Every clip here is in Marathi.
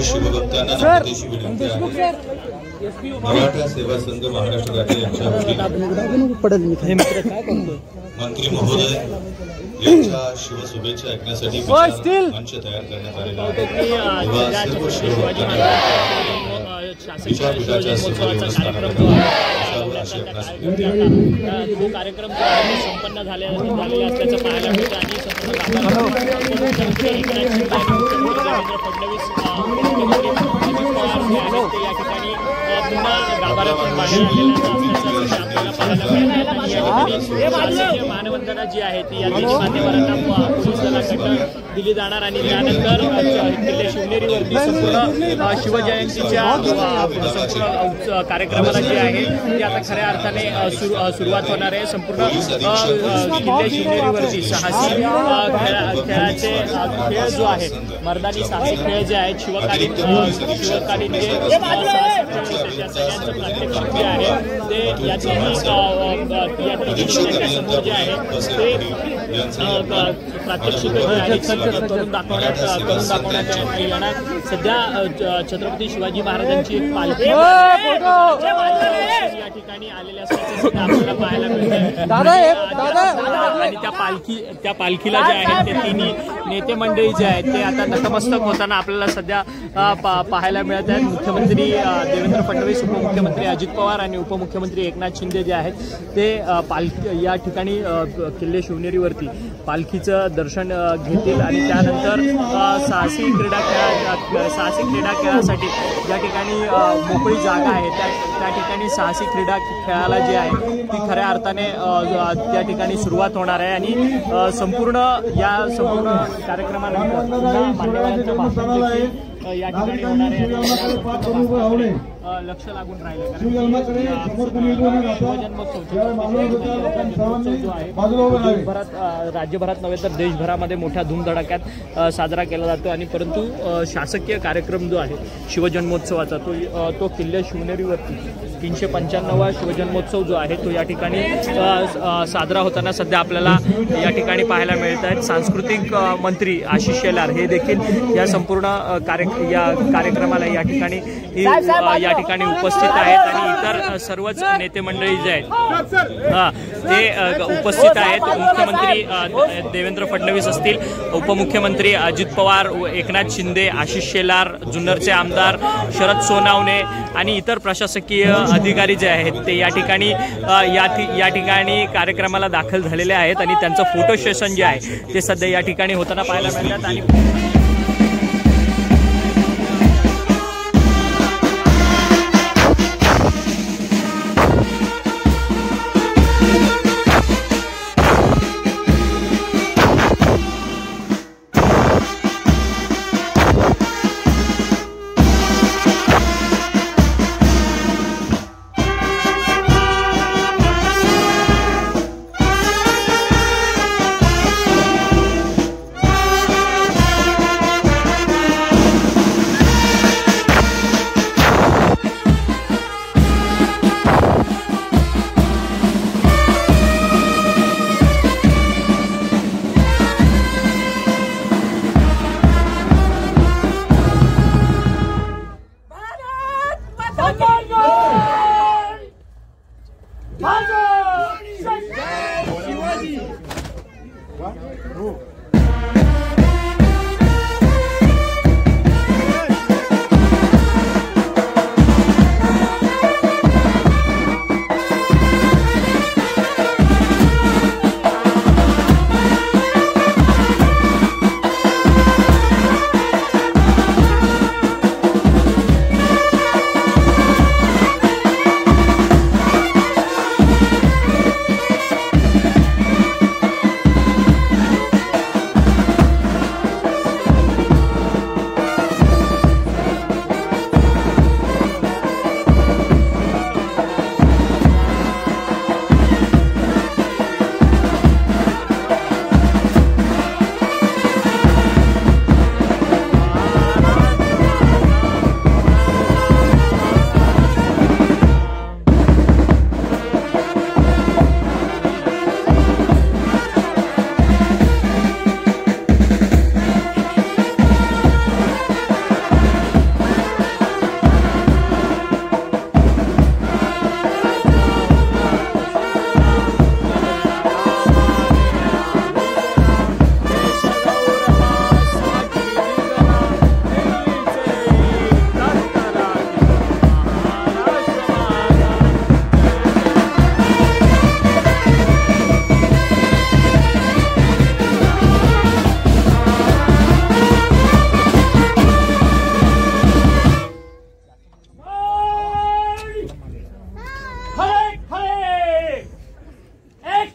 शिवभक्तांना नम्रतेची विनंती आहे। मराठा सेवा संघ महाराष्ट्र राज्य यांच्या मंत्री महोदय यांच्या शिवशुभेच्छा ऐकण्यासाठी मंच तयार करण्यात आलेला आहे। सर्व विचारपीठाच्या जो कार्यक्रम संपन्न झालेला असल्याचं पाहायला मिळतं आणि देवेंद्र फडणवीस या ठिकाणी पुन्हा गाभाऱ्यातून बाहेर आलेल्या मानवंदना जी आहे ती या तिन्ही मान्यवरांना पोलीस दलाकडून दिली जाणार आणि त्यानंतर किल्ले शिवनेरीवरती संपूर्ण शिवजयंतीच्या संपूर्ण कार्यक्रमाला जी आहे ती आता खऱ्या अर्थाने सुरुवात होणार आहे। संपूर्ण किल्ले शिवनेरीवरती साहसी खेळाचे खेळ जो आहे मर्दानी साहसी खेळ जे आहेत शिवकालीन जे सगळ्यांचं प्रात्यक्षिक जे आहे ते या समोर जे आहे ते प्रात्यक्षिक करून दाखवण्यात येणार। सध्या छत्रपती शिवाजी महाराजांची एक पालखी या ठिकाणी आलेली असल्याचं आपल्याला पाहायला मिळतंय आणि त्या पालखीला जे आहे ते तिन्ही नेते मंडळी जे आहेत ते आता नतमस्तक होताना आपल्याला सध्या पाहायला मिळत आहेत। मुख्यमंत्री देवेंद्र फडणवीस, उपमुख्यमंत्री अजित पवार आणि उपमुख्यमंत्री एकनाथ शिंदे जे आहेत ते पालखी या ठिकाणी किल्ले शिवनेरीवरती पालखीचं दर्शन घेतील आणि त्यानंतर साहसी क्रीडा खेळासाठी ज्या ठिकाणी मोकळी जागा आहे त्या ठिकाणी साहसी क्रीडा खेळाला जी आहे ती खऱ्या अर्थाने त्या ठिकाणी सुरुवात होणार आहे आणि संपूर्ण कार्यक्रमानंतर मान्यवरांच्या भाषणांपैकी या ठिकाणी होणारे लक्ष लागून राहिले जो आहे राज्यभरात नव्हे तर देशभरामध्ये मोठ्या धूमधडाक्यात साजरा केला जातो आणि परंतु शासकीय कार्यक्रम जो आहे शिवजन्मोत्सवाचा तो किल्ले शिवनेरीवरती 395वा शिवजन्मोत्सव जो आहे तो या ठिकाणी साजरा होताना सध्या आपल्याला या ठिकाणी पाहायला मिळत आहेत। सांस्कृतिक मंत्री आशिष शेलार हे देखील या संपूर्ण कार्यक्रमाला या ठिकाणी उपस्थित आहेत आणि इतर सर्वच नेते मंडळी जे आहेत ते उपस्थित आहेत। मुख्यमंत्री देवेंद्र फडणवीस असतील, उपमुख्यमंत्री अजित पवार, एकनाथ शिंदे, आशिष शेलार, जुन्नरचे आमदार शरद सोनावणे आणि इतर प्रशासकीय अधिकारी जे आहेत ते या ठिकाणी कार्यक्रमाला दाखल झालेले आहेत आणि त्यांचं फोटो सेशन जे आहे ते सध्या या ठिकाणी होताना पाहायला मिळतात आणि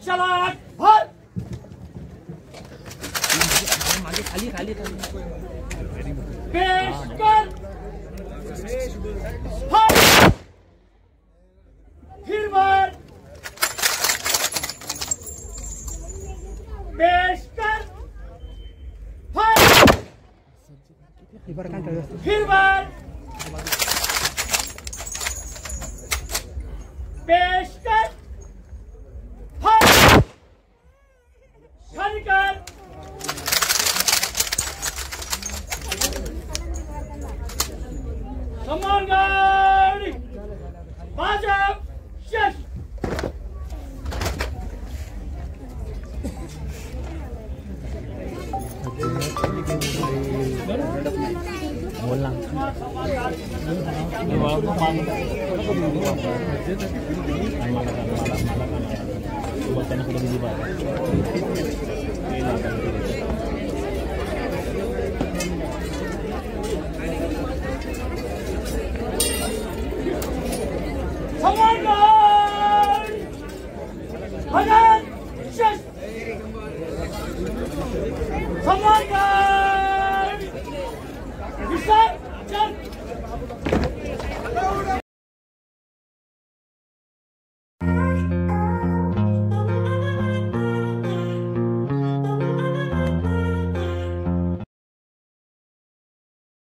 शलाट भर पेश कर भर फिर भर पेश कर भर फिर भर पेश कर भर खड़ी कर समान गाड़ी भाजप शेष बोलना समान गाड़ी भाजप शेष समान गाड़ी